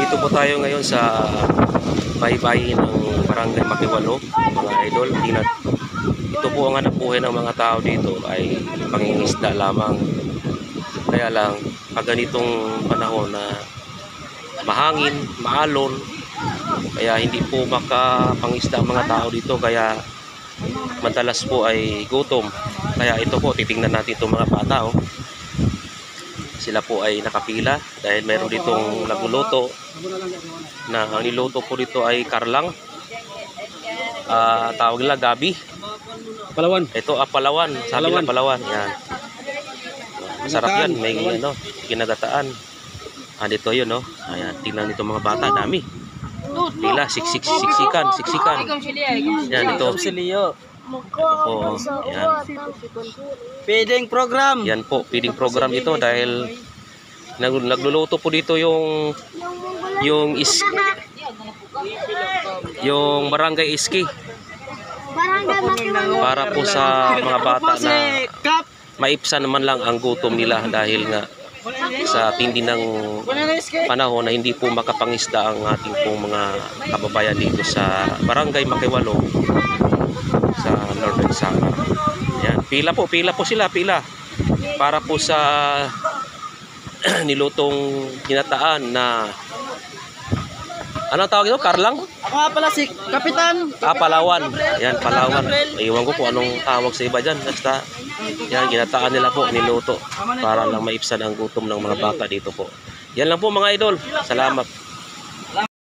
Nandito po tayo ngayon sa baybayin ng Barangay Makiwalo, mga idol. Ito po ang hanap buhay ng mga tao dito ay pangingisda lamang. Kaya lang, pag ganitong panahon na mahangin, maalon, kaya hindi po makapangisda ang mga tao dito. Kaya madalas po ay gutom. Kaya ito po, titingnan natin itong mga bata. Sila po ay nakapila dahil mayroon ditong nagluluto na ang niluto po dito ay karlang, tawag nila gabi, Palawan. ito palawan, sabi na palawan. Yan, masarap yan, may ginagataan. Dito yun, no? Ayan, tingnan nito mga bata, dami pila, siksikan. Yan, ito po, yan. Feeding program. Yan po, feeding program ito dahil nagluluto po dito yung barangay iski para po sa mga bata na maipsan naman lang ang gutom nila dahil nga sa tindi ng panahon na hindi po makapangisda ang ating pong mga kababayan dito sa Barangay Makiwalo sa Northern Samar. Yan, pila po sila para po sa nilutong ginataan na ano tawag ito? Karlang? Ako nga pala si Kapitan. Palawan. Yan, palawan. Iwan ko kung anong tawag sa iba dyan. Basta, yan, ginataan nila po, niluto para lang maipsan ang gutom ng mga bata dito po. Yan lang po mga idol. Salamat.